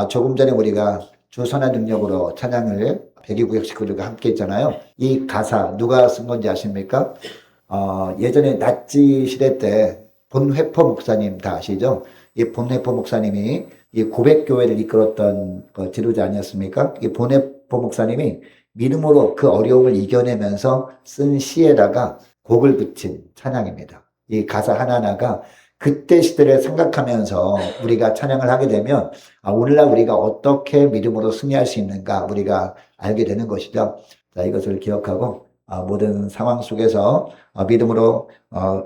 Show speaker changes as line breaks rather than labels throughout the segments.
조금 전에 우리가 주선한 능력으로 찬양을 백이구역 식구들과 함께 했잖아요. 이 가사 누가 쓴 건지 아십니까? 예전에 나치 시대 때 본회포 목사님 다 아시죠? 이 본회포 목사님이 이 고백교회를 이끌었던 지도자 아니었습니까? 이 본회포 목사님이 믿음으로 그 어려움을 이겨내면서 쓴 시에다가 곡을 붙인 찬양입니다. 이 가사 하나하나가 그때 시대를 생각하면서 우리가 찬양을 하게 되면 오늘날 우리가 어떻게 믿음으로 승리할 수 있는가 우리가 알게 되는 것이죠. 자, 이것을 기억하고 모든 상황 속에서 믿음으로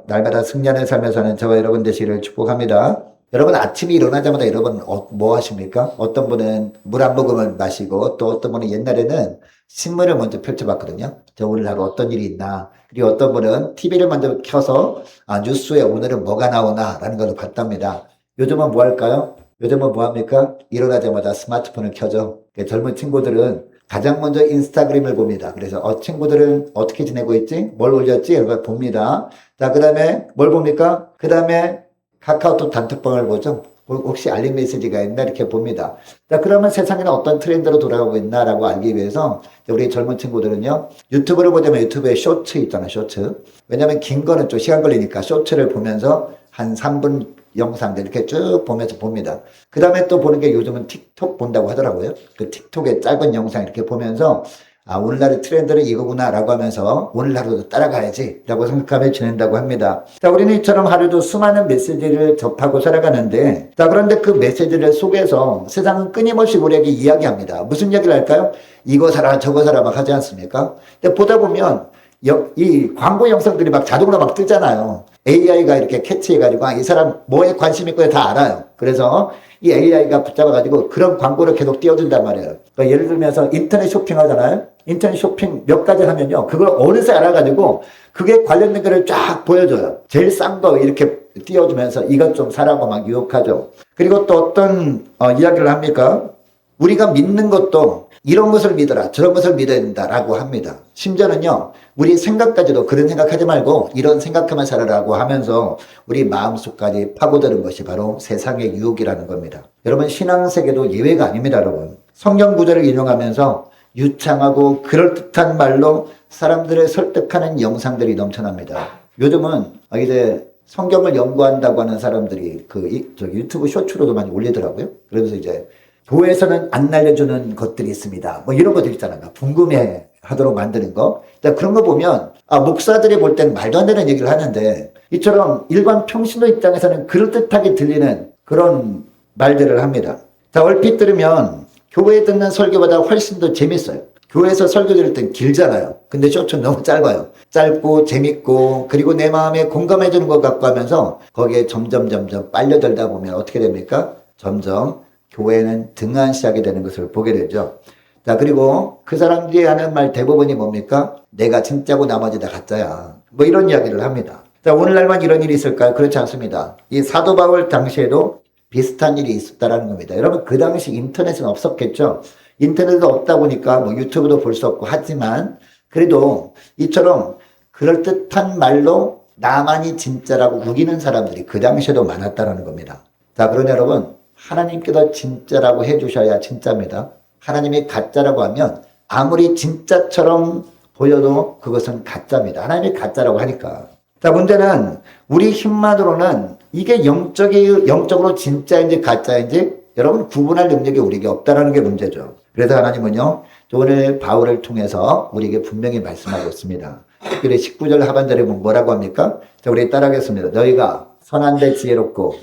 날마다 승리하는 삶을 사는 저와 여러분 되시기를 축복합니다. 여러분 아침에 일어나자마자 여러분 뭐 하십니까? 어떤 분은 물 한 모금을 마시고 또 어떤 분은 옛날에는 신문을 먼저 펼쳐봤거든요. 저 오늘 하루 어떤 일이 있나. 그리고 어떤 분은 TV를 먼저 켜서 뉴스에 오늘은 뭐가 나오나 라는 걸 봤답니다. 요즘은 뭐 할까요? 요즘은 뭐 합니까? 일어나자마자 스마트폰을 켜죠. 젊은 친구들은 가장 먼저 인스타그램을 봅니다. 그래서 친구들은 어떻게 지내고 있지? 뭘 올렸지? 이런 걸 봅니다. 자, 그 다음에 뭘 봅니까? 그 다음에 카카오톡 단톡방을 보죠. 혹시 알림 메시지가 있나 이렇게 봅니다. 자, 그러면 세상에는 어떤 트렌드로 돌아가고 있나라고 알기 위해서 우리 젊은 친구들은요. 유튜브를 보자면 유튜브에 쇼츠 있잖아요. 쇼츠. 왜냐하면 긴 거는 좀 시간 걸리니까 쇼츠를 보면서 한 3분 영상들 이렇게 쭉 보면서 봅니다. 그 다음에 또 보는 게 요즘은 틱톡 본다고 하더라고요. 그 틱톡의 짧은 영상 이렇게 보면서 오늘날의 트렌드는 이거구나 라고 하면서 오늘 하루도 따라가야지 라고 생각하며 지낸다고 합니다. 자, 우리는 이처럼 하루도 수많은 메시지를 접하고 살아가는데 자, 그런데 그 메시지를 속에서 세상은 끊임없이 우리에게 이야기합니다. 무슨 이야기를 할까요? 이거 사라 저거 사라 막 하지 않습니까? 근데 보다 보면 이 광고 영상들이 막 자동으로 막 뜨잖아요. AI가 이렇게 캐치해가지고 이 사람 뭐에 관심 있고 다 알아요. 그래서 이 AI가 붙잡아가지고 그런 광고를 계속 띄워준단 말이에요. 그러니까 예를 들면서 인터넷 쇼핑 하잖아요. 인터넷 쇼핑 몇 가지 하면요. 그걸 어느새 알아가지고 그게 관련된 거를 쫙 보여줘요. 제일 싼 거 이렇게 띄워주면서 이것 좀 사라고 막 유혹하죠. 그리고 또 어떤 이야기를 합니까? 우리가 믿는 것도 이런 것을 믿어라 저런 것을 믿어야 된다라고 합니다. 심지어는요. 우리 생각까지도 그런 생각하지 말고 이런 생각하면 살아라고 하면서 우리 마음속까지 파고드는 것이 바로 세상의 유혹이라는 겁니다. 여러분 신앙세계도 예외가 아닙니다. 여러분. 성경 구절을 인용하면서 유창하고 그럴듯한 말로 사람들을 설득하는 영상들이 넘쳐납니다. 요즘은 이제 성경을 연구한다고 하는 사람들이 유튜브 쇼츠로도 많이 올리더라고요. 그러면서 이제 교회에서는 안 날려주는 것들이 있습니다. 뭐 이런 것들 있잖아요. 궁금해 하도록 만드는 거. 그런 거 보면, 목사들이 볼 때는 말도 안 되는 얘기를 하는데, 이처럼 일반 평신도 입장에서는 그럴듯하게 들리는 그런 말들을 합니다. 자, 얼핏 들으면 교회에 듣는 설교보다 훨씬 더 재밌어요. 교회에서 설교 들을 땐 길잖아요. 근데 쇼츠는 너무 짧아요. 짧고 재밌고, 그리고 내 마음에 공감해주는 것 같고 하면서 거기에 점점 빨려들다 보면 어떻게 됩니까? 점점 교회는 등한시하게 되는 것을 보게 되죠. 자, 그리고 그 사람들이 하는 말 대부분이 뭡니까? 내가 진짜고 나머지 다 가짜야. 뭐 이런 이야기를 합니다. 자, 오늘날만 이런 일이 있을까요? 그렇지 않습니다. 이 사도 바울 당시에도 비슷한 일이 있었다라는 겁니다. 여러분, 그 당시 인터넷은 없었겠죠? 인터넷도 없다 보니까 뭐 유튜브도 볼 수 없고 하지만 그래도 이처럼 그럴듯한 말로 나만이 진짜라고 우기는 사람들이 그 당시에도 많았다라는 겁니다. 자, 그러니 여러분, 하나님께서 진짜라고 해주셔야 진짜입니다. 하나님이 가짜라고 하면 아무리 진짜처럼 보여도 그것은 가짜입니다. 하나님이 가짜라고 하니까. 자, 문제는 우리 힘만으로는 이게 영적으로 진짜인지 가짜인지 여러분 구분할 능력이 우리에게 없다는 게 문제죠. 그래서 하나님은요, 오늘 바울을 통해서 우리에게 분명히 말씀하고 있습니다. 특별히 19절 하반절에 뭐라고 합니까? 자, 우리 따라하겠습니다. 너희가 선한데 지혜롭고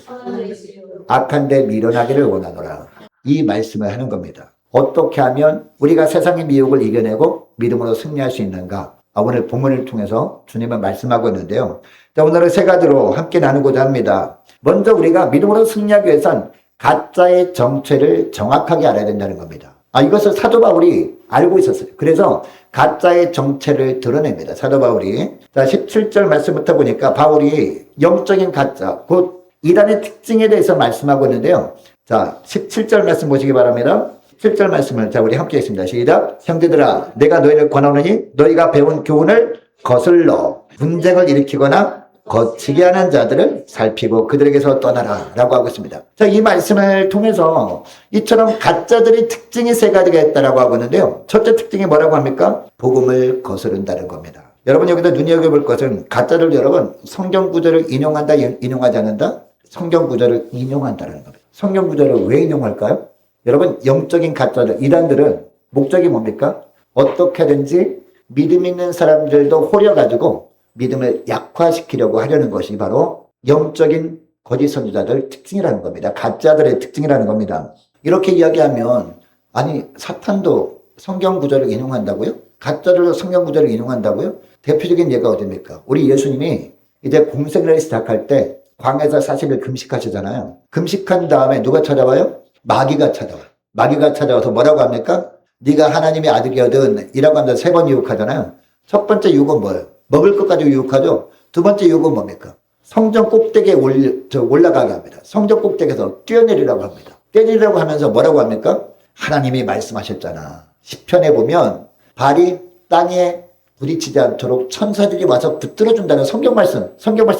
악한데 미련하기를 원하노라. 이 말씀을 하는 겁니다. 어떻게 하면 우리가 세상의 미혹을 이겨내고 믿음으로 승리할 수 있는가? 오늘 본문을 통해서 주님은 말씀하고 있는데요. 자, 오늘은 세 가지로 함께 나누고자 합니다. 먼저 우리가 믿음으로 승리하기 위해선 가짜의 정체를 정확하게 알아야 된다는 겁니다. 이것을 사도 바울이 알고 있었어요. 그래서 가짜의 정체를 드러냅니다. 사도 바울이. 자, 17절 말씀부터 보니까 바울이 영적인 가짜, 곧 이단의 특징에 대해서 말씀하고 있는데요. 자, 17절 말씀 보시기 바랍니다. 17절 말씀을 자 우리 함께 했습니다. 시작. 형제들아, 내가 너희를 권하노니 너희가 배운 교훈을 거슬러 분쟁을 일으키거나 거치게 하는 자들을 살피고 그들에게서 떠나라 라고 하고 있습니다. 자, 이 말씀을 통해서 이처럼 가짜들의 특징이 세 가지가 있다라고 하고 있는데요. 첫째 특징이 뭐라고 합니까? 복음을 거스른다는 겁니다. 여러분 여기다 눈여겨볼 것은 가짜를 여러분 성경 구절을 인용한다 인용하지 않는다? 성경 구절을 인용한다는 겁니다. 성경 구절을 왜 인용할까요? 여러분 영적인 가짜들 이단들은 목적이 뭡니까? 어떻게든지 믿음 있는 사람들도 호려가지고 믿음을 약화시키려고 하려는 것이 바로 영적인 거짓 선지자들 특징이라는 겁니다. 가짜들의 특징이라는 겁니다. 이렇게 이야기하면 아니 사탄도 성경 구절을 인용한다고요? 가짜들도 성경 구절을 인용한다고요? 대표적인 예가 어디입니까? 우리 예수님이 이제 공생애를 시작할 때 광야에서 40일 금식하시잖아요. 금식한 다음에 누가 찾아와요? 마귀가 찾아와요. 마귀가 찾아와서 뭐라고 합니까? 네가 하나님의 아들이거든 이라고 하면서 세 번 유혹하잖아요. 첫 번째 유혹은 뭐예요? 먹을 것 가지고 유혹하죠. 두 번째 유혹은 뭡니까? 성전 꼭대기에 올라가게 합니다. 성전 꼭대기에서 뛰어내리라고 합니다. 뛰어내리라고 하면서 뭐라고 합니까? 하나님이 말씀하셨잖아. 시편에 보면 발이 땅에 부딪히지 않도록 천사들이 와서 붙들어준다는 성경 말씀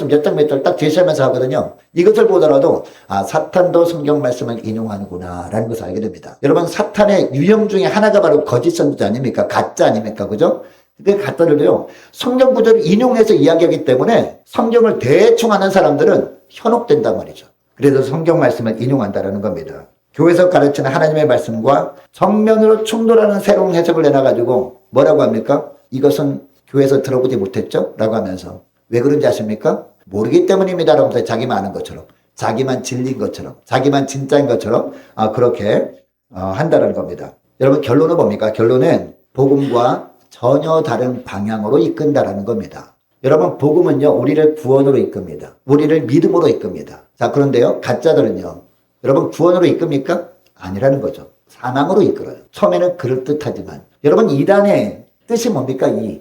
몇 장 몇 절 딱 제시하면서 하거든요. 이것을 보더라도 사탄도 성경 말씀을 인용하는구나 라는 것을 알게 됩니다. 여러분 사탄의 유형 중에 하나가 바로 거짓 선지자 아닙니까? 가짜 아닙니까? 그죠? 그 가짜를요 성경 구절을 인용해서 이야기하기 때문에 성경을 대충 아는 사람들은 현혹된단 말이죠. 그래서 성경 말씀을 인용한다는 겁니다. 교회에서 가르치는 하나님의 말씀과 정면으로 충돌하는 새로운 해석을 내놔가지고 뭐라고 합니까? 이것은 교회에서 들어보지 못했죠? 라고 하면서 왜 그런지 아십니까? 모르기 때문입니다. 라고 하면서 자기만 아는 것처럼 자기만 진리인 것처럼 자기만 진짜인 것처럼 그렇게 한다는 겁니다. 여러분 결론은 뭡니까? 결론은 복음과 전혀 다른 방향으로 이끈다라는 겁니다. 여러분 복음은요 우리를 구원으로 이끕니다. 우리를 믿음으로 이끕니다. 자 그런데요 가짜들은요 여러분 구원으로 이끕니까? 아니라는 거죠. 사망으로 이끌어요. 처음에는 그럴듯하지만 여러분 이단의 뜻이 뭡니까? 이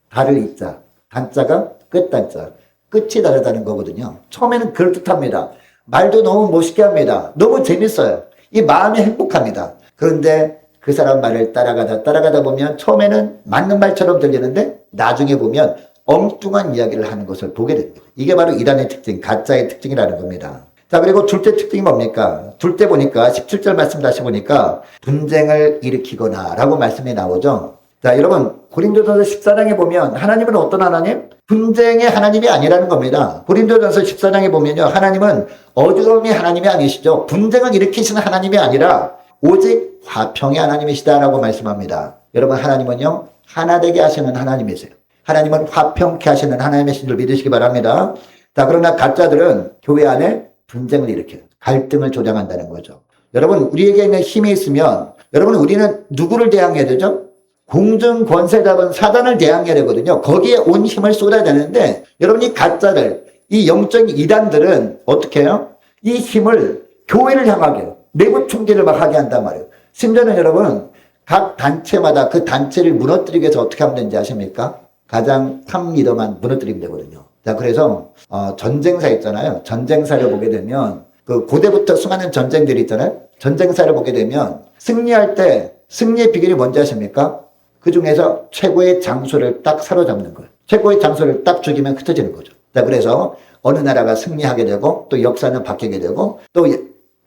달을 이자 단자가 끝단자 끝이 다르다는 거거든요. 처음에는 그럴듯합니다. 말도 너무 멋있게 합니다. 너무 재밌어요. 이 마음이 행복합니다. 그런데 그 사람 말을 따라가다 보면 처음에는 맞는 말처럼 들리는데 나중에 보면 엉뚱한 이야기를 하는 것을 보게 됩니다. 이게 바로 이단의 특징, 가짜의 특징이라는 겁니다. 자, 그리고 둘째 특징이 뭡니까? 둘째 보니까 17절 말씀 다시 보니까 분쟁을 일으키거나 라고 말씀이 나오죠. 자, 여러분 고린도전서 14장에 보면 하나님은 어떤 하나님? 분쟁의 하나님이 아니라는 겁니다. 고린도전서 14장에 보면요. 하나님은 어지러움이 하나님이 아니시죠. 분쟁을 일으키시는 하나님이 아니라 오직 화평의 하나님이시다라고 말씀합니다. 여러분 하나님은요 하나 되게 하시는 하나님이세요. 하나님은 화평케 하시는 하나님이신 줄 믿으시기 바랍니다. 자 그러나 가짜들은 교회 안에 분쟁을 일으켜요. 갈등을 조장한다는 거죠. 여러분 우리에게 있는 힘이 있으면 여러분 우리는 누구를 대항해야 되죠? 공중 권세 잡은 사단을 대항해야 되거든요. 거기에 온 힘을 쏟아야 되는데 여러분 이 가짜들 이 영적인 이단들은 어떻게 해요? 이 힘을 교회를 향하게 해요. 내부 총질을 막 하게 한단 말이에요. 심지어는 여러분 각 단체마다 그 단체를 무너뜨리기 위해서 어떻게 하면 되는지 아십니까? 가장 탑 리더만 무너뜨리면 되거든요. 자 그래서 전쟁사 있잖아요. 전쟁사를 보게 되면 그 고대부터 수많은 전쟁들이 있잖아요. 전쟁사를 보게 되면 승리할 때 승리의 비결이 뭔지 아십니까? 그 중에서 최고의 장소를 딱 사로잡는 거예요. 최고의 장소를 딱 죽이면 흩어지는 거죠. 자 그래서 어느 나라가 승리하게 되고 또 역사는 바뀌게 되고 또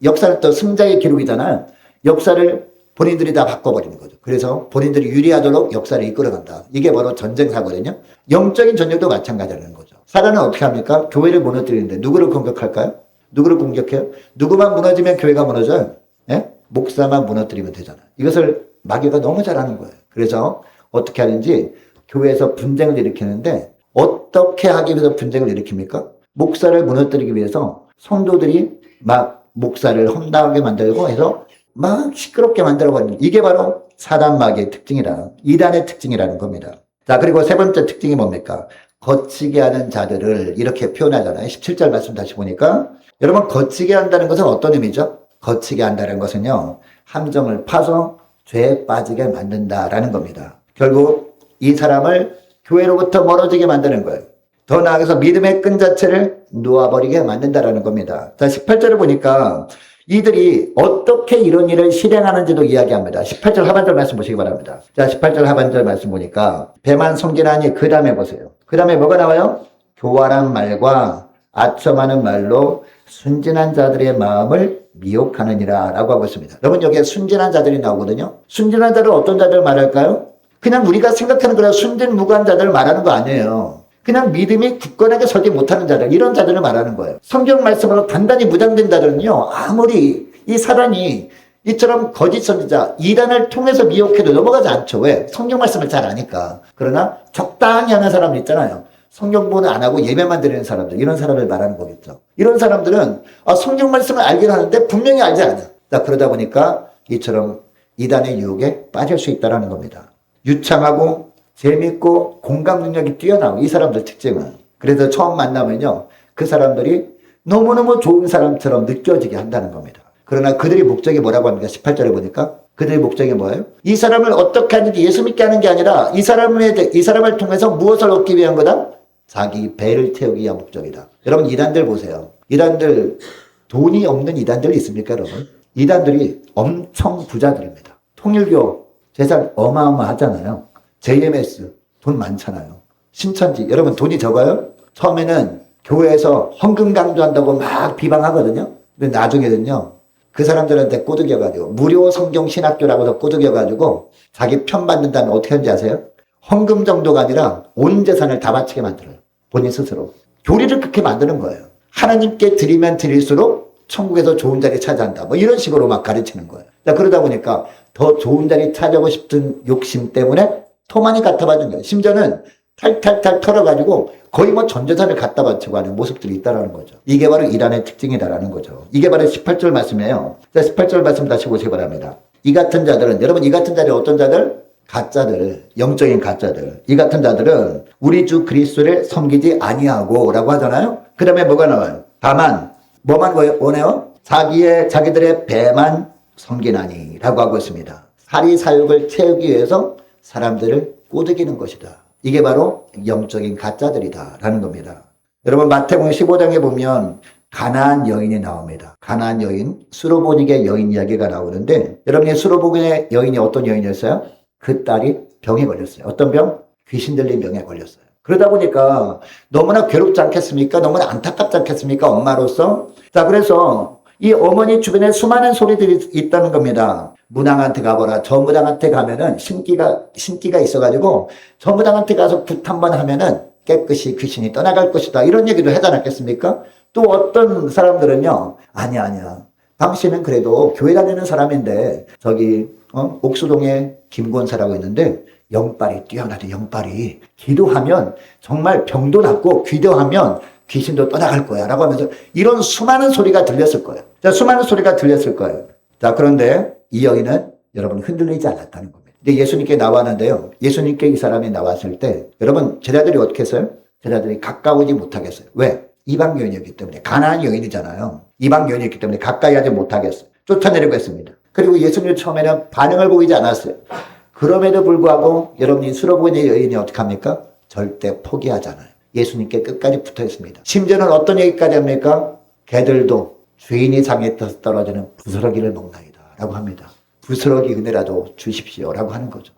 역사는 또 승자의 기록이잖아요. 역사를 본인들이 다 바꿔버리는 거죠. 그래서 본인들이 유리하도록 역사를 이끌어간다. 이게 바로 전쟁사거든요. 영적인 전쟁도 마찬가지라는 거죠. 사단은 어떻게 합니까? 교회를 무너뜨리는데 누구를 공격할까요? 누구를 공격해요? 누구만 무너지면 교회가 무너져요? 예? 목사만 무너뜨리면 되잖아요. 이것을 마귀가 너무 잘하는 거예요. 그래서 어떻게 하는지 교회에서 분쟁을 일으키는데 어떻게 하기 위해서 분쟁을 일으킵니까? 목사를 무너뜨리기 위해서 성도들이 막 목사를 험담하게 만들고 해서 막 시끄럽게 만들어버리는 이게 바로 사단 마귀의 특징이라 이단의 특징이라는 겁니다. 자 그리고 세 번째 특징이 뭡니까? 거치게 하는 자들을 이렇게 표현하잖아요. 17절 말씀 다시 보니까 여러분 거치게 한다는 것은 어떤 의미죠? 거치게 한다는 것은요 함정을 파서 죄에 빠지게 만든다라는 겁니다. 결국 이 사람을 교회로부터 멀어지게 만드는 거예요. 더 나아가서 믿음의 끈 자체를 놓아버리게 만든다라는 겁니다. 자, 18절을 보니까 이들이 어떻게 이런 일을 실행하는지도 이야기합니다. 18절 하반절 말씀 보시기 바랍니다. 자, 18절 하반절 말씀 보니까 배만 섬기나니 그 다음에 보세요. 그 다음에 뭐가 나와요? 교활한 말과 아첨하는 말로 순진한 자들의 마음을 미혹하느니라 라고 하고 있습니다. 여러분 여기에 순진한 자들이 나오거든요. 순진한 자들 어떤 자들 말할까요? 그냥 우리가 생각하는 그런 순진무구한 자들을 말하는 거 아니에요. 그냥 믿음이 굳건하게 서지 못하는 자들, 이런 자들을 말하는 거예요. 성경 말씀으로 단단히 무장된 자들은요, 아무리 이 사단이 이처럼 거짓 선지자, 이단을 통해서 미혹해도 넘어가지 않죠. 왜? 성경 말씀을 잘 아니까. 그러나 적당히 하는 사람들 있잖아요. 성경 공부는 안 하고 예배만 드리는 사람들, 이런 사람을 말하는 거겠죠. 이런 사람들은 성경 말씀을 알긴 하는데 분명히 알지 않아. 자, 그러다 보니까 이처럼 이단의 유혹에 빠질 수 있다는 겁니다. 유창하고 재밌고 공감 능력이 뛰어나고 이 사람들 특징은. 그래서 처음 만나면요, 그 사람들이 너무너무 좋은 사람처럼 느껴지게 한다는 겁니다. 그러나 그들의 목적이 뭐라고 합니까? 18절에 보니까 그들의 목적이 뭐예요? 이 사람을 어떻게 하는지 예수 믿게 하는 게 아니라 이 사람을 통해서 무엇을 얻기 위한 거다? 자기 배를 태우기 위한 목적이다. 여러분 이단들 보세요. 이단들 돈이 없는 이단들 있습니까 여러분? 이단들이 엄청 부자들입니다. 통일교 재산 어마어마하잖아요. JMS 돈 많잖아요. 신천지 여러분 돈이 적어요? 처음에는 교회에서 헌금 강조한다고 막 비방하거든요. 근데 나중에는요, 그 사람들한테 꼬드겨가지고 무료 성경 신학교라고 해서 꼬드겨가지고 자기 편 받는 다음에 어떻게 하는지 아세요? 헌금 정도가 아니라 온 재산을 다 바치게 만들어요. 본인 스스로. 교리를 그렇게 만드는 거예요. 하나님께 드리면 드릴수록 천국에서 좋은 자리 차지한다. 뭐 이런 식으로 막 가르치는 거예요. 그러다 보니까 더 좋은 자리 차지하고 싶은 욕심 때문에 더 많이 갖다 바친 거예요. 심지어는 탈탈탈 털어가지고 거의 뭐 전 재산을 갖다 바치고 하는 모습들이 있다라는 거죠. 이게 바로 이단의 특징이다라는 거죠. 이게 바로 18절 말씀이에요. 자, 18절 말씀 다시 보시기 바랍니다. 이 같은 자들은, 여러분 이 같은 자들이 어떤 자들? 가짜들, 영적인 가짜들. 이 같은 자들은 우리 주 그리스도를 섬기지 아니하고 라고 하잖아요. 그 다음에 뭐가 나와요? 다만 뭐만 원해요? 자기들의 배만 섬기나니 라고 하고 있습니다. 사리사욕을 채우기 위해서 사람들을 꼬드기는 것이다. 이게 바로 영적인 가짜들이다 라는 겁니다. 여러분 마태복음 15장에 보면 가나안 여인이 나옵니다. 가나안 여인, 수로보닉의 여인 이야기가 나오는데 여러분이 수로보닉의 여인이 어떤 여인이었어요? 그 딸이 병에 걸렸어요. 어떤 병? 귀신 들린 병에 걸렸어요. 그러다 보니까 너무나 괴롭지 않겠습니까? 너무나 안타깝지 않겠습니까? 엄마로서. 자, 그래서 이 어머니 주변에 수많은 소리들이 있다는 겁니다. 무당한테 가보라. 저 무당한테 가면은 신기가 있어가지고 저 무당한테 가서 굿 한번 하면은 깨끗이 귀신이 떠나갈 것이다. 이런 얘기도 하지 않았겠습니까? 또 어떤 사람들은요. 아니야. 당신은 그래도 교회 다니는 사람인데 저기 옥수동에 김권사라고 있는데 영빨이 뛰어나대. 영빨이 기도하면 정말 병도 낫고 기도하면 귀신도 떠나갈 거야 라고 하면서 이런 수많은 소리가 들렸을 거예요. 자, 수많은 소리가 들렸을 거예요. 자, 그런데 이 여인은 여러분 흔들리지 않았다는 겁니다. 근데 예수님께 나왔는데요. 예수님께 이 사람이 나왔을 때 여러분 제자들이 어떻게 했어요? 제자들이 가까우지 못하겠어요. 왜? 이방 여인이었기 때문에. 가나안 여인이잖아요. 이방 여인이었기 때문에 가까이 하지 못하겠어요. 쫓아내려고 했습니다. 그리고 예수님 처음에는 반응을 보이지 않았어요. 그럼에도 불구하고 여러분이 수로보니 여인이 어떻게 합니까? 절대 포기하잖아요. 예수님께 끝까지 붙어 있습니다. 심지어는 어떤 얘기까지 합니까? 개들도 주인이 장에 떨어지는 부스러기를 먹나이다 라고 합니다. 부스러기 은혜라도 주십시오 라고 하는 거죠.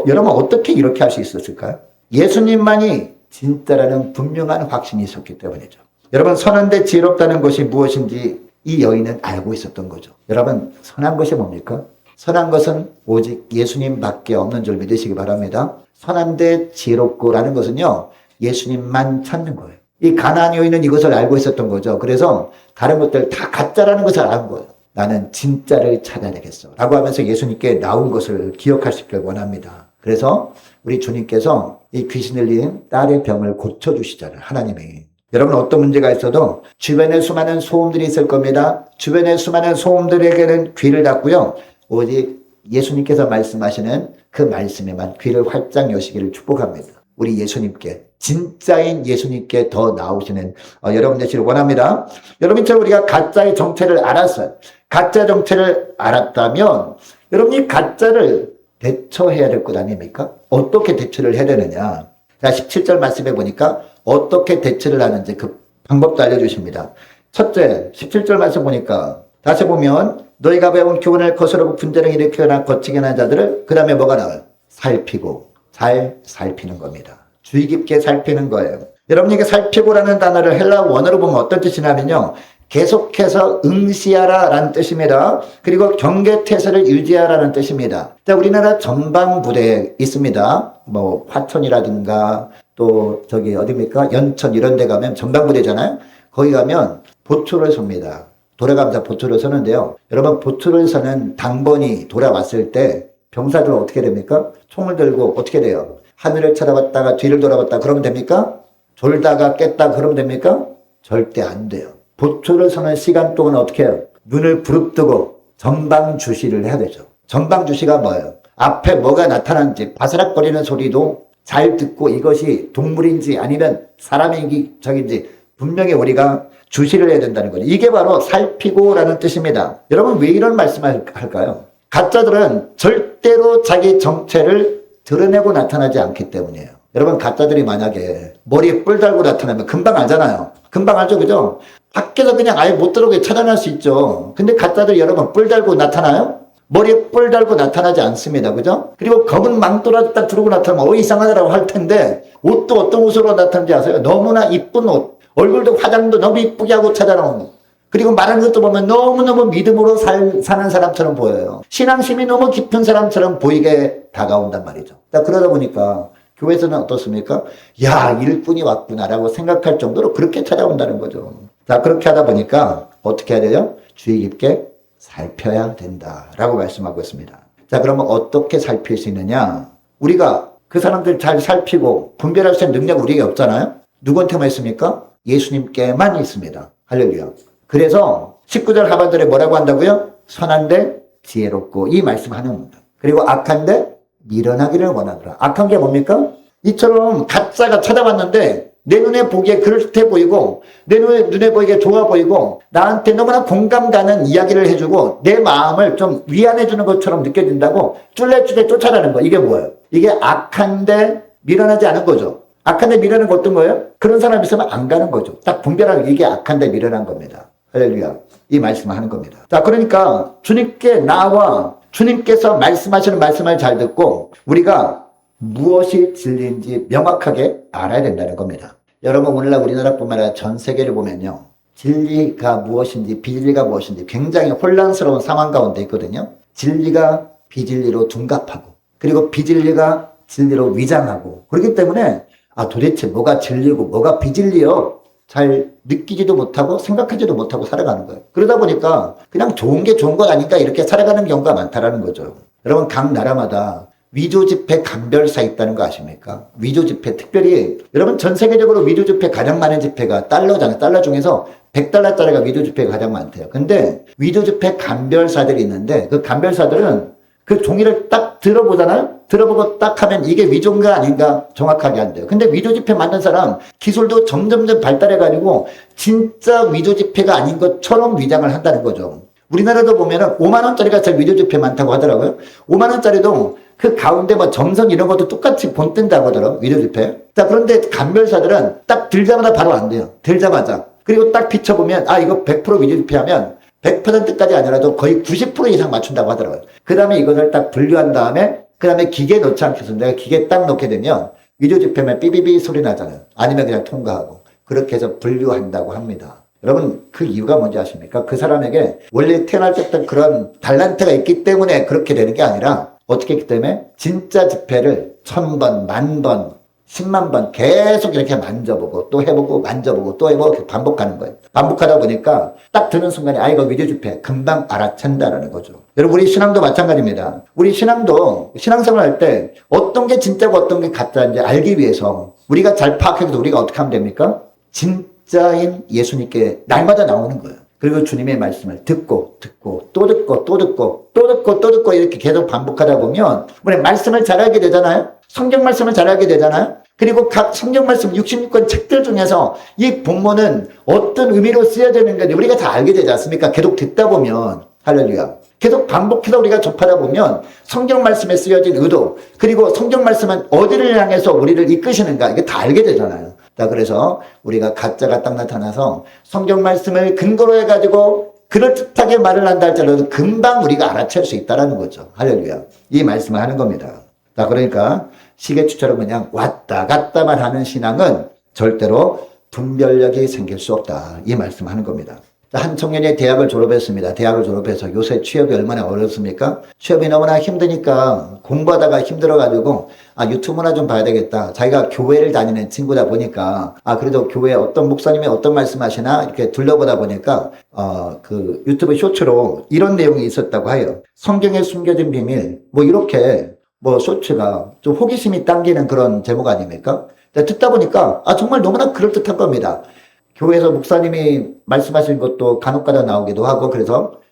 여러분 어떻게 이렇게 할 수 있었을까요? 예수님만이 진짜라는 분명한 확신이 있었기 때문이죠. 여러분 선한데 지혜롭다는 것이 무엇인지 이 여인은 알고 있었던 거죠. 여러분 선한 것이 뭡니까? 선한 것은 오직 예수님밖에 없는 줄 믿으시기 바랍니다. 선한데 지혜롭고라는 것은요. 예수님만 찾는 거예요. 이 가나안 여인은 이것을 알고 있었던 거죠. 그래서 다른 것들 다 가짜라는 것을 아는 거예요. 나는 진짜를 찾아내겠어 라고 하면서 예수님께 나온 것을 기억할 수 있길 원합니다. 그래서 우리 주님께서 이 귀신 들린 딸의 병을 고쳐주시잖아요. 하나님이. 여러분 어떤 문제가 있어도 주변에 수많은 소음들이 있을 겁니다. 주변에 수많은 소음들에게는 귀를 닫고요. 오직 예수님께서 말씀하시는 그 말씀에만 귀를 활짝 여시기를 축복합니다. 우리 예수님께 진짜인 예수님께 더 나오시는 여러분 되시길 원합니다. 여러분처럼 우리가 가짜의 정체를 알았어요. 가짜 정체를 알았다면 여러분이 가짜를 대처해야 될 것 아닙니까? 어떻게 대처를 해야 되느냐. 자, 17절 말씀해 보니까 어떻게 대처를 하는지 그 방법도 알려주십니다. 첫째, 17절 말씀 보니까 다시 보면 너희가 배운 교훈을 거스르고 분쟁을 일으키거나 거치게 하는 자들을 그 다음에 뭐가 나와요? 살피고 잘 살피는 겁니다. 주의 깊게 살피는 거예요. 여러분 이게 살피고라는 단어를 헬라 원어로 보면 어떤 뜻이냐면요. 계속해서 응시하라 라는 뜻입니다. 그리고 경계태세를 유지하라는 뜻입니다. 자, 우리나라 전방부대에 있습니다. 뭐 화천이라든가 또 저기 어디입니까? 연천 이런 데 가면 전방부대잖아요. 거기 가면 보초를 섭니다. 돌아가면서 보초를 서는데요. 여러분 보초를 서는 당번이 돌아왔을 때 병사들은 어떻게 됩니까? 총을 들고 어떻게 돼요? 하늘을 쳐다봤다가 뒤를 돌아봤다 그러면 됩니까? 졸다가 깼다 그러면 됩니까? 절대 안 돼요. 보초를 서는 시간 동안 어떻게 해요? 눈을 부릅뜨고 전방 주시를 해야 되죠. 전방 주시가 뭐예요? 앞에 뭐가 나타나는지 바스락거리는 소리도 잘 듣고 이것이 동물인지 아니면 사람인지 저긴지 분명히 우리가 주시를 해야 된다는 거죠. 이게 바로 살피고라는 뜻입니다. 여러분 왜 이런 말씀을 할까요? 가짜들은 절대로 자기 정체를 드러내고 나타나지 않기 때문이에요. 여러분 가짜들이 만약에 머리에 뿔 달고 나타나면 금방 알잖아요. 금방 알죠, 그죠? 밖에서 그냥 아예 못 들어오게 찾아낼 수 있죠. 근데 가짜들이 여러분 뿔 달고 나타나요? 머리에 뿔 달고 나타나지 않습니다. 그죠? 그리고 검은 망토라도 딱 두르고 나타나면 이상하더라고 할 텐데 옷도 어떤 옷으로 나타나는지 아세요? 너무나 이쁜 옷, 얼굴도 화장도 너무 이쁘게 하고 찾아나오는 거. 그리고 말하는 것도 보면 너무너무 믿음으로 사는 사람처럼 보여요. 신앙심이 너무 깊은 사람처럼 보이게 다가온단 말이죠. 그러다 보니까 교회에서는 어떻습니까? 야, 일꾼이 왔구나라고 생각할 정도로 그렇게 찾아온다는 거죠. 자, 그렇게 하다 보니까 어떻게 해야 돼요? 주의 깊게 살펴야 된다라고 말씀하고 있습니다. 자, 그러면 어떻게 살필 수 있느냐? 우리가 그 사람들 잘 살피고 분별할 수 있는 능력이 우리에게 없잖아요? 누구한테만 있습니까? 예수님께만 있습니다. 할렐루야. 그래서 19절 하반절에 뭐라고 한다고요? 선한데 지혜롭고 이 말씀하는 겁니다. 그리고 악한데 미련하기를 원하더라. 악한 게 뭡니까? 이처럼 가짜가 찾아왔는데 내 눈에 보기에 그럴듯해 보이고 내 눈에 보이기에 좋아 보이고 나한테 너무나 공감 가는 이야기를 해주고 내 마음을 좀 위안해주는 것처럼 느껴진다고 쫄래쫄래 쫓아가는 거. 이게 뭐예요? 이게 악한데 미련하지 않은 거죠. 악한데 미련한 거 어떤 거예요? 그런 사람이 있으면 안 가는 거죠. 딱 분별하는 이게 악한데 미련한 겁니다. 할렐루야. 이 말씀을 하는 겁니다. 자, 그러니까 주님께 나와 주님께서 말씀하시는 말씀을 잘 듣고 우리가 무엇이 진리인지 명확하게 알아야 된다는 겁니다. 여러분 오늘날 우리나라뿐만 아니라 전 세계를 보면요. 진리가 무엇인지 비진리가 무엇인지 굉장히 혼란스러운 상황 가운데 있거든요. 진리가 비진리로 둔갑하고 그리고 비진리가 진리로 위장하고 그렇기 때문에 도대체 뭐가 진리고 뭐가 비진리요? 잘 느끼지도 못하고 생각하지도 못하고 살아가는 거예요. 그러다 보니까 그냥 좋은 게 좋은 것 아닌가 이렇게 살아가는 경우가 많다라는 거죠. 여러분 각 나라마다 위조지폐 감별사 있다는 거 아십니까? 위조지폐 특별히 여러분 전 세계적으로 위조지폐 가장 많은 지폐가 달러잖아요. 달러 중에서 100달러짜리가 위조지폐가 가장 많대요. 근데 위조지폐 감별사들이 있는데 그 감별사들은 그 종이를 딱 들어보잖아요. 들어보고 딱 하면 이게 위조인가 아닌가 정확하게 안 돼요. 근데 위조지폐 만든 사람 기술도 점점점 발달해가지고 진짜 위조지폐가 아닌 것처럼 위장을 한다는 거죠. 우리나라도 보면은 5만 원짜리가 제일 위조지폐 많다고 하더라고요. 5만 원짜리도 그 가운데 뭐 점선 이런 것도 똑같이 본뜬다고 하더라고요. 위조지폐. 자, 그런데 감별사들은 딱 들자마자 바로 안 돼요. 들자마자. 그리고 딱 비춰보면 이거 100% 위조지폐 하면 100%까지 아니라도 거의 90% 이상 맞춘다고 하더라고요. 그 다음에 이것을 딱 분류한 다음에 그 다음에 기계에 넣지 않겠습니다. 내가 기계에 딱 넣게 되면 위조지폐면 삐비비 소리 나잖아요. 아니면 그냥 통과하고 그렇게 해서 분류한다고 합니다. 여러분 그 이유가 뭔지 아십니까? 그 사람에게 원래 태어날 때부터 그런 달란트가 있기 때문에 그렇게 되는 게 아니라 어떻게 했기 때문에 진짜 지폐를 1000번, 10,000번, 10만 번 계속 이렇게 만져보고 또 해보고 만져보고 또 해보고 이렇게 반복하는 거예요. 반복하다 보니까 딱 드는 순간에 이거 위조지폐 금방 알아챈다라는 거죠. 여러분 우리 신앙도 마찬가지입니다. 우리 신앙도 신앙생활 할 때 어떤 게 진짜고 어떤 게 가짜인지 알기 위해서 우리가 잘 파악해서 우리가 어떻게 하면 됩니까? 진짜인 예수님께 날마다 나오는 거예요. 그리고 주님의 말씀을 듣고 또 듣고 또 듣고 또 듣고 또 듣고 이렇게 계속 반복하다 보면 우리 말씀을 잘 알게 되잖아요. 성경 말씀을 잘 알게 되잖아요. 그리고 각 성경 말씀 66권 책들 중에서 이 본문은 어떤 의미로 쓰여야 되는 건지 우리가 다 알게 되지 않습니까? 계속 듣다 보면 할렐루야. 계속 반복해서 우리가 접하다 보면 성경 말씀에 쓰여진 의도 그리고 성경 말씀은 어디를 향해서 우리를 이끄시는가 이게 다 알게 되잖아요. 자, 그래서 우리가 가짜가 딱 나타나서 성경 말씀을 근거로 해가지고 그럴듯하게 말을 한다 할지라도 금방 우리가 알아챌 수 있다는 거죠. 할렐루야. 이 말씀을 하는 겁니다. 자, 그러니까 시계추처럼 그냥 왔다 갔다만 하는 신앙은 절대로 분별력이 생길 수 없다. 이 말씀하는 겁니다. 한 청년이 대학을 졸업했습니다. 대학을 졸업해서 요새 취업이 얼마나 어렵습니까? 취업이 너무나 힘드니까 공부하다가 힘들어가지고 유튜브나 좀 봐야 되겠다. 자기가 교회를 다니는 친구다 보니까 그래도 교회 어떤 목사님이 어떤 말씀하시나 이렇게 둘러보다 보니까 그 유튜브 쇼츠로 이런 내용이 있었다고 해요. 성경에 숨겨진 비밀 이렇게 쇼츠가 좀 호기심이 당기는 그런 제목 아닙니까? 듣다 보니까 정말 너무나 그럴듯한 겁니다. 교회에서 목사님이 말씀하신 것도 간혹가다 나오기도 하고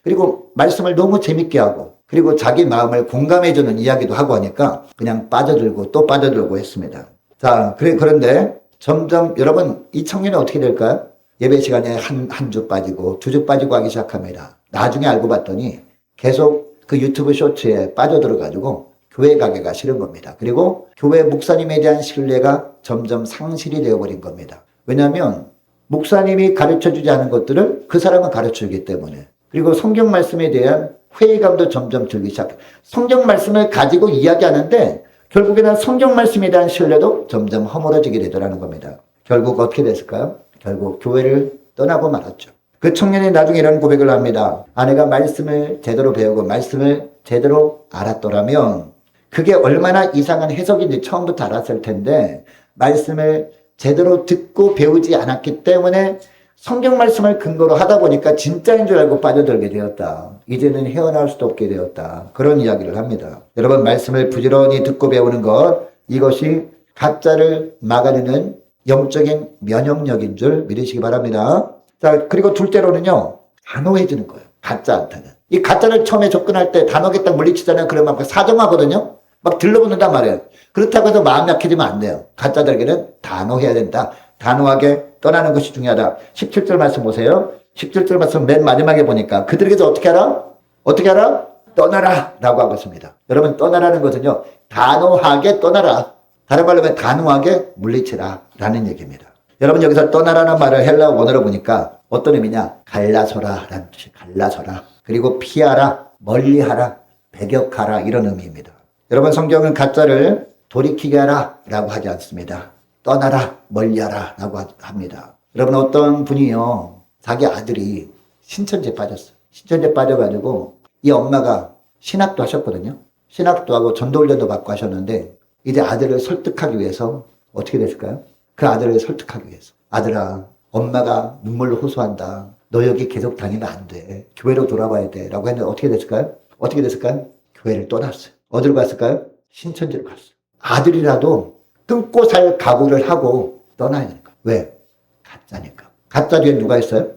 그리고 말씀을 너무 재밌게 하고 그리고 자기 마음을 공감해주는 이야기도 하고 하니까 그냥 빠져들고 또 빠져들고 했습니다. 자, 그런데 점점 여러분 이 청년이 어떻게 될까요? 예배 시간에 한 주 빠지고 두 주 빠지고 하기 시작합니다. 나중에 알고 봤더니 계속 그 유튜브 쇼츠에 빠져들어가지고 교회 가기가 싫은 겁니다. 그리고 교회 목사님에 대한 신뢰가 점점 상실이 되어버린 겁니다. 왜냐하면 목사님이 가르쳐주지 않은 것들을 그 사람은 가르쳐주기 때문에 그리고 성경 말씀에 대한 회의감도 점점 들기 시작해요. 성경 말씀을 가지고 이야기하는데 결국에는 성경 말씀에 대한 신뢰도 점점 허물어지게 되더라는 겁니다. 결국 어떻게 됐을까요? 결국 교회를 떠나고 말았죠. 그 청년이 나중에 이런 고백을 합니다. 아내가 말씀을 제대로 배우고 말씀을 제대로 알았더라면 그게 얼마나 이상한 해석인지 처음부터 알았을 텐데 말씀을 제대로 듣고 배우지 않았기 때문에 성경 말씀을 근거로 하다 보니까 진짜인 줄 알고 빠져들게 되었다. 이제는 헤어나올 수도 없게 되었다. 그런 이야기를 합니다. 여러분 말씀을 부지런히 듣고 배우는 것 이것이 가짜를 막아내는 영적인 면역력인 줄 믿으시기 바랍니다. 자, 그리고 둘째로는요. 단호해지는 거예요. 가짜한테는. 이 가짜를 처음에 접근할 때 단호하게 딱 물리치잖아요. 그러면 사정하거든요. 막 들러붙는단 말이에요. 그렇다고 해서 마음 약해지면 안 돼요. 가짜들에게는 단호해야 된다. 단호하게 떠나는 것이 중요하다. 17절 말씀 보세요. 17절 말씀 맨 마지막에 보니까 그들에게서 어떻게 하라? 어떻게 하라? 떠나라 라고 하고 있습니다. 여러분 떠나라는 것은요. 단호하게 떠나라. 다른 말로 하면 단호하게 물리치라 라는 얘기입니다. 여러분 여기서 떠나라는 말을 헬라 원어로 보니까 어떤 의미냐? 갈라서라 라는 뜻이 갈라서라. 그리고 피하라, 멀리하라, 배격하라 이런 의미입니다. 여러분 성경은 가짜를 돌이키게 하라 라고 하지 않습니다. 떠나라 멀리하라 라고 합니다. 여러분 어떤 분이요 자기 아들이 신천지에 빠졌어요. 신천지에 빠져가지고 이 엄마가 신학도 하셨거든요. 신학도 하고 전도훈련도 받고 하셨는데 이제 아들을 설득하기 위해서 어떻게 됐을까요? 그 아들을 설득하기 위해서 아들아 엄마가 눈물로 호소한다. 너 여기 계속 다니면 안 돼. 교회로 돌아와야 돼 라고 했는데 어떻게 됐을까요? 어떻게 됐을까요? 교회를 떠났어요. 어디로 갔을까요? 신천지로 갔어요. 아들이라도 끊고 살 각오를 하고 떠나야 되는 거예요. 왜? 가짜니까. 가짜 뒤에 누가 있어요?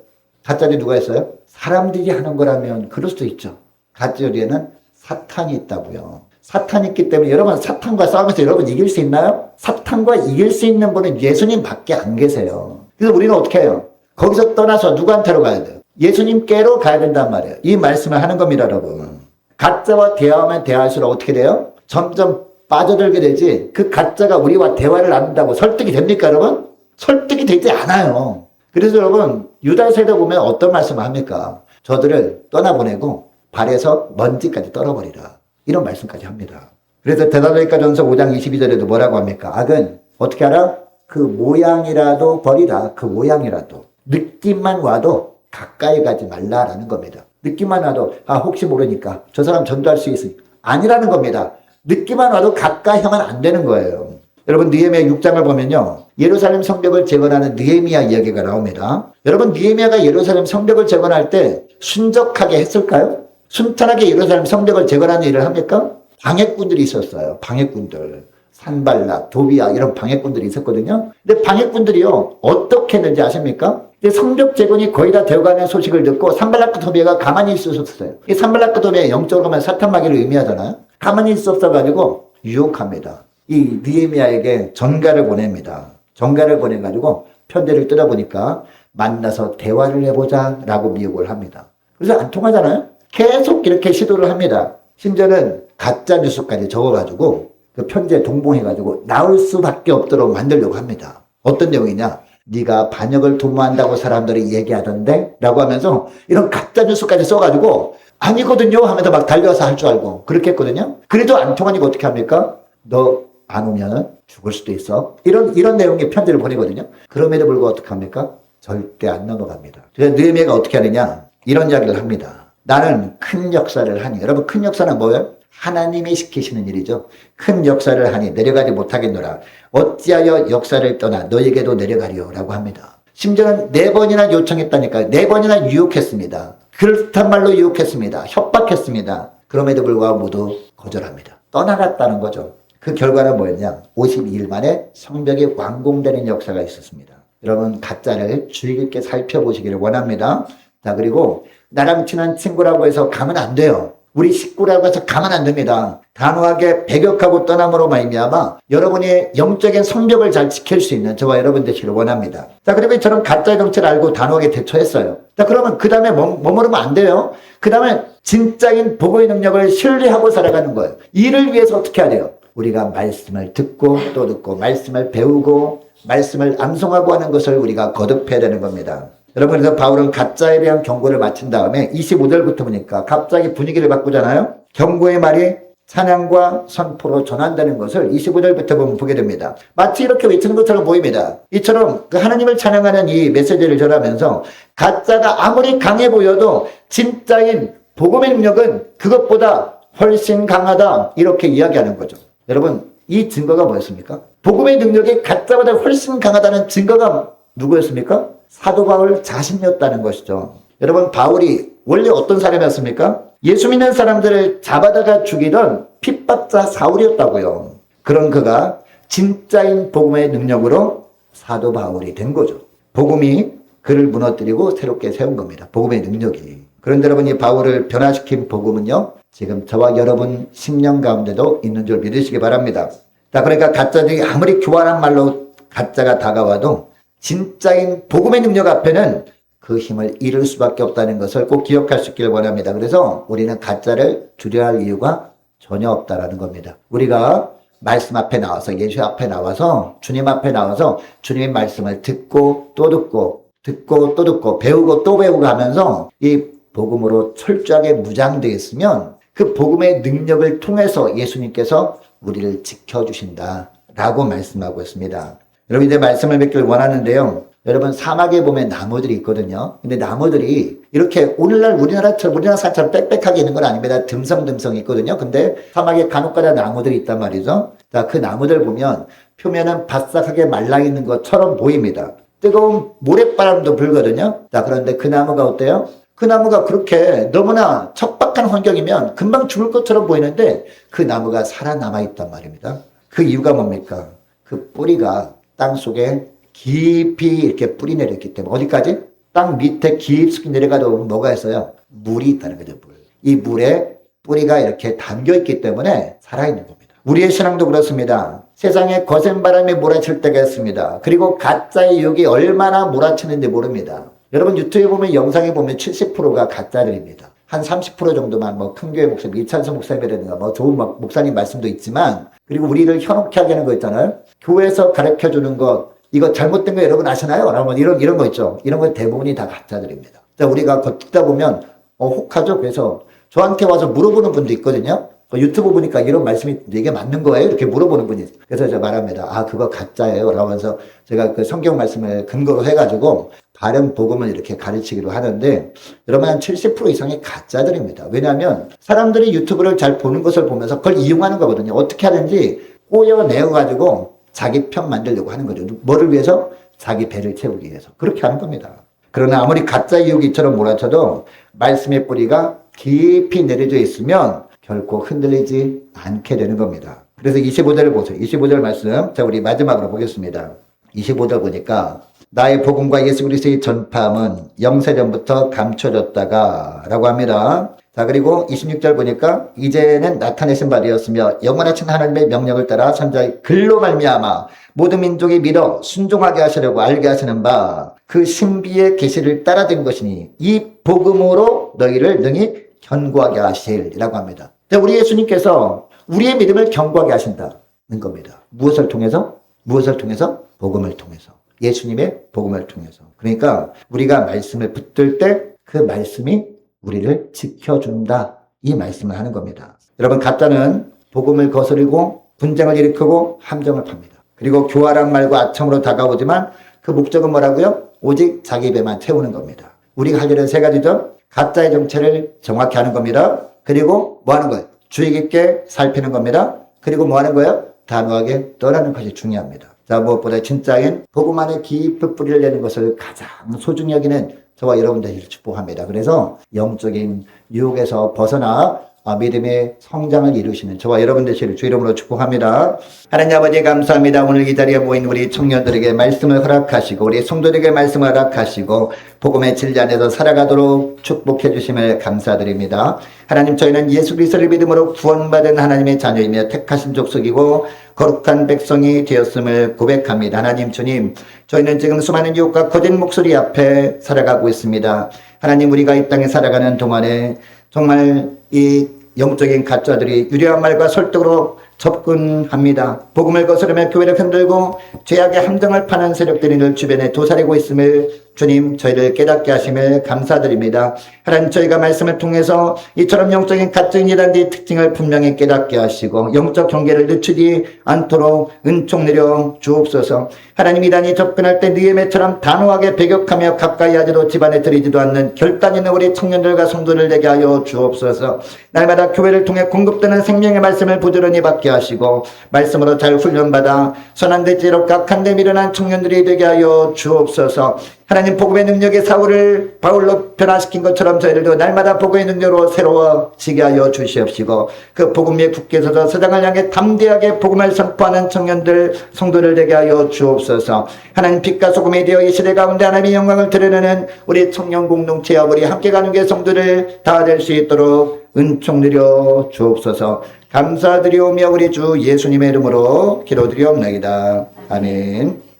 가짜 뒤에 누가 있어요? 사람들이 하는 거라면 그럴 수도 있죠. 가짜 뒤에는 사탄이 있다고요. 사탄이 있기 때문에 여러분 사탄과 싸우면서 여러분 이길 수 있나요? 사탄과 이길 수 있는 분은 예수님 밖에 안 계세요. 그래서 우리는 어떻게 해요? 거기서 떠나서 누구한테로 가야 돼요? 예수님께로 가야 된단 말이에요. 이 말씀을 하는 겁니다, 여러분. 가짜와 대화하면 대화할수록 어떻게 돼요? 점점 빠져들게 되지 그 가짜가 우리와 대화를 나눈다고 설득이 됩니까 여러분? 설득이 되지 않아요. 그래서 여러분 유다서에도 보면 어떤 말씀을 합니까? 저들을 떠나보내고 발에서 먼지까지 떨어버리라 이런 말씀까지 합니다. 그래서 데살로니가전서 5장 22절에도 뭐라고 합니까? 악은 어떻게 하라? 그 모양이라도 버리라. 그 모양이라도 느낌만 와도 가까이 가지 말라라는 겁니다. 느낌만 와도 혹시 모르니까 저 사람 전도할 수 있으니까 아니라는 겁니다. 느낌만 와도 가까이 하면 안 되는 거예요. 여러분 느헤미야 6장을 보면요. 예루살렘 성벽을 재건하는 느헤미야 이야기가 나옵니다. 여러분 느헤미야가 예루살렘 성벽을 재건할 때 순적하게 했을까요? 순탄하게 예루살렘 성벽을 재건하는 일을 합니까? 방해꾼들이 있었어요. 방해꾼들. 산발락, 도비야 이런 방해꾼들이 있었거든요. 근데 방해꾼들이요. 어떻게 했는지 아십니까? 성벽 재건이 거의 다 되어가는 소식을 듣고 산발락과 도비야가 가만히 있었어요. 이 산발락과 도비야 영적으로 보면 사탄마귀를 의미하잖아요. 가만히 있었어가지고 유혹합니다. 이 느헤미야에게 전가를 보냅니다. 전가를 보내가지고 편지를 뜯어보니까 만나서 대화를 해보자 라고 미혹을 합니다. 그래서 안 통하잖아요. 계속 이렇게 시도를 합니다. 심지어는 가짜 뉴스까지 적어가지고 그 편지에 동봉해가지고 나올 수밖에 없도록 만들려고 합니다. 어떤 내용이냐? 네가 반역을 도모한다고 사람들이 얘기하던데? 라고 하면서 이런 가짜 뉴스까지 써가지고 아니거든요 하면서 막 달려와서 할 줄 알고 그렇게 했거든요. 그래도 안 통하니까 어떻게 합니까? 너 안 오면 죽을 수도 있어. 이런 내용의 편지를 보내거든요. 그럼에도 불구하고 어떻게 합니까? 절대 안 넘어갑니다. 그래서 느헤미야가 어떻게 하느냐? 이런 이야기를 합니다. 나는 큰 역사를 하니. 여러분, 큰 역사는 뭐예요? 하나님이 시키시는 일이죠. 큰 역사를 하니 내려가지 못하겠노라. 어찌하여 역사를 떠나 너에게도 내려가리요. 라고 합니다. 심지어는 4번이나 요청했다니까요. 4번이나 유혹했습니다. 그렇단 말로 유혹했습니다. 협박했습니다. 그럼에도 불구하고 모두 거절합니다. 떠나갔다는 거죠. 그 결과는 뭐였냐? 52일 만에 성벽이 완공되는 역사가 있었습니다. 여러분, 가짜를 주의 깊게 살펴보시기를 원합니다. 자, 그리고 나랑 친한 친구라고 해서 가면 안 돼요. 우리 식구라고 해서 가면 안 됩니다. 단호하게 배격하고 떠남으로 말미암아 여러분의 영적인 성벽을 잘 지킬 수 있는 저와 여러분 되시기를 원합니다. 자, 그러면 저는 가짜의 정체를 알고 단호하게 대처했어요. 자, 그러면 그 다음에 머무르면 안 돼요. 그 다음에 진짜인 복음의 능력을 신뢰하고 살아가는 거예요. 이를 위해서 어떻게 해야 돼요? 우리가 말씀을 듣고 또 듣고 말씀을 배우고 말씀을 암송하고 하는 것을 우리가 거듭해야 되는 겁니다. 여러분, 그래서 바울은 가짜에 대한 경고를 마친 다음에 25절부터 보니까 갑자기 분위기를 바꾸잖아요. 경고의 말이 찬양과 선포로 전환되는 것을 25절부터 보면 보게 됩니다. 마치 이렇게 외치는 것처럼 보입니다. 이처럼 그 하나님을 찬양하는 이 메시지를 전하면서 가짜가 아무리 강해 보여도 진짜인 복음의 능력은 그것보다 훨씬 강하다, 이렇게 이야기하는 거죠. 여러분, 이 증거가 뭐였습니까? 복음의 능력이 가짜보다 훨씬 강하다는 증거가 누구였습니까? 사도 바울 자신이었다는 것이죠. 여러분, 바울이 원래 어떤 사람이었습니까? 예수 믿는 사람들을 잡아다가 죽이던 핍박자 사울이었다고요. 그런 그가 진짜인 복음의 능력으로 사도 바울이 된 거죠. 복음이 그를 무너뜨리고 새롭게 세운 겁니다. 복음의 능력이. 그런데 여러분, 이 바울을 변화시킨 복음은요, 지금 저와 여러분 심령 가운데도 있는 줄 믿으시기 바랍니다. 자, 그러니까 가짜들이 아무리 교활한 말로 가짜가 다가와도 진짜인 복음의 능력 앞에는 그 힘을 잃을 수밖에 없다는 것을 꼭 기억할 수 있기를 원합니다. 그래서 우리는 가짜를 두려워야 할 이유가 전혀 없다라는 겁니다. 우리가 말씀 앞에 나와서, 예수 앞에 나와서, 주님 앞에 나와서 주님의 말씀을 듣고 또 듣고, 듣고 또 듣고, 배우고 또 배우고 하면서 이 복음으로 철저하게 무장되어 있으면 그 복음의 능력을 통해서 예수님께서 우리를 지켜주신다라고 말씀하고 있습니다. 여러분, 이제 말씀을 맺기를 원하는데요. 여러분, 사막에 보면 나무들이 있거든요. 근데 나무들이 이렇게 오늘날 우리나라 산처럼 빽빽하게 있는 건 아닙니다. 듬성듬성 있거든요. 근데 사막에 간혹가다 나무들이 있단 말이죠. 자, 그 나무들 보면 표면은 바싹하게 말라있는 것처럼 보입니다. 뜨거운 모래바람도 불거든요. 자, 그런데 그 나무가 어때요? 그 나무가 그렇게 너무나 척박한 환경이면 금방 죽을 것처럼 보이는데 그 나무가 살아남아 있단 말입니다. 그 이유가 뭡니까? 그 뿌리가 땅 속에 깊이 이렇게 뿌리 내렸기 때문에. 어디까지? 땅 밑에 깊숙이 내려가다 보면 뭐가 있어요? 물이 있다는 거죠, 물. 이 물에 뿌리가 이렇게 담겨있기 때문에 살아있는 겁니다. 우리의 신앙도 그렇습니다. 세상에 거센 바람이 몰아칠 때가 있습니다. 그리고 가짜의 유혹이 얼마나 몰아치는지 모릅니다. 여러분, 유튜브에 보면 영상에 보면 70%가 가짜들입니다. 한 30% 정도만 큰 교회 목사님, 이찬수 목사님이라든가 좋은 목사님 말씀도 있지만, 그리고 우리를 현혹케 하게 하는 거 있잖아요. 교회에서 가르쳐 주는 것, 이거 잘못된 거 여러분 아시나요? 라고 이런 거 있죠. 이런 거 대부분이 다 가짜들입니다. 자, 우리가 듣다 보면 혹하죠. 그래서 저한테 와서 물어보는 분도 있거든요. 유튜브 보니까 이런 말씀이 이게 맞는 거예요? 이렇게 물어보는 분이 있어요. 그래서 제가 말합니다. 아, 그거 가짜예요. 라면서 제가 그 성경 말씀을 근거로 해가지고 바른 복음을 이렇게 가르치기도 하는데, 여러분, 한 70% 이상이 가짜들입니다. 왜냐하면 사람들이 유튜브를 잘 보는 것을 보면서 그걸 이용하는 거거든요. 어떻게 하든지 꼬여내어가지고 자기 편 만들려고 하는 거죠. 뭐를 위해서? 자기 배를 채우기 위해서. 그렇게 하는 겁니다. 그러나 아무리 가짜 유혹이처럼 몰아쳐도 말씀의 뿌리가 깊이 내려져 있으면 결코 흔들리지 않게 되는 겁니다. 그래서 25절을 보세요. 25절 말씀. 자, 우리 마지막으로 보겠습니다. 25절 보니까 나의 복음과 예수 그리스도의 전파함은 영세전부터 감춰졌다가 라고 합니다. 자, 그리고 26절 보니까 이제는 나타내신 바 되었으며 영원하신 하나님의 명령을 따라 선자의 글로 말미암아 모든 민족이 믿어 순종하게 하시려고 알게 하시는 바 그 신비의 계시를 따라된 것이니 이 복음으로 너희를 능히 견고하게 하시리라고 합니다. 자, 우리 예수님께서 우리의 믿음을 견고하게 하신다는 겁니다. 무엇을 통해서? 무엇을 통해서? 복음을 통해서. 예수님의 복음을 통해서. 그러니까 우리가 말씀을 붙들 때 그 말씀이 우리를 지켜준다. 이 말씀을 하는 겁니다. 여러분, 가짜는 복음을 거스르고 분쟁을 일으키고 함정을 팝니다. 그리고 교활한 말과 아첨으로 다가오지만 그 목적은 뭐라고요? 오직 자기 배만 채우는 겁니다. 우리가 할 일은 세 가지죠. 가짜의 정체를 정확히 하는 겁니다. 그리고 뭐 하는 거예요? 주의 깊게 살피는 겁니다. 그리고 뭐 하는 거예요? 단호하게 떠나는 것이 중요합니다. 자, 무엇보다 진짜인 복음 안에 깊은 뿌리를 내는 것을 가장 소중히 여기는 저와 여러분들을 축복합니다. 그래서 영적인 유혹에서 벗어나 믿음의 성장을 이루시는 저와 여러분 되시기를 주 이름으로 축복합니다. 하나님 아버지 감사합니다. 오늘 이 자리에 모인 우리 청년들에게 말씀을 허락하시고 우리 성도들에게 말씀을 허락하시고 복음의 진리 안에서 살아가도록 축복해 주심을 감사드립니다. 하나님, 저희는 예수 그리스도를 믿음으로 구원받은 하나님의 자녀이며 택하신 족속이고 거룩한 백성이 되었음을 고백합니다. 하나님 주님, 저희는 지금 수많은 유혹과 거짓 목소리 앞에 살아가고 있습니다. 하나님, 우리가 이 땅에 살아가는 동안에 정말 이 영적인 가짜들이 유려한 말과 설득으로 접근합니다. 복음을 거스르며 교회를 흔들고 죄악의 함정을 파는 세력들이 늘 주변에 도사리고 있음을 주님, 저희를 깨닫게 하심을 감사드립니다. 하나님, 저희가 말씀을 통해서 이처럼 영적인 가짜인이라는 특징을 분명히 깨닫게 하시고 영적 경계를 늦추지 않도록 은총 내려 주옵소서. 하나님, 이단이 접근할 때 느헤미야처럼 단호하게 배격하며 가까이 하지도 집안에 들이지도 않는 결단 있는 우리 청년들과 성도를 되게 하여 주옵소서. 날마다 교회를 통해 공급되는 생명의 말씀을 부지런히 받게 하시고 말씀으로 잘 훈련받아 선한 대지로 각한 데 미련한 청년들이 되게 하여 주옵소서. 하나님, 복음의 능력의 사울을 바울로 변화시킨 것처럼 저희들도 날마다 복음의 능력으로 새로워지게 하여 주시옵시고 그 복음 위에 굳게 서서 세상을 향해 담대하게 복음을 선포하는 청년들 성도를 되게 하여 주옵소서. 하나님, 빛과 소금이 되어 이 시대 가운데 하나님의 영광을 드러내는 우리 청년 공동체와 우리 함께 가는 게 성도를 다 될 수 있도록 은총 드려 주옵소서. 감사드리오며 우리 주 예수님의 이름으로 기도드리옵나이다. 아멘.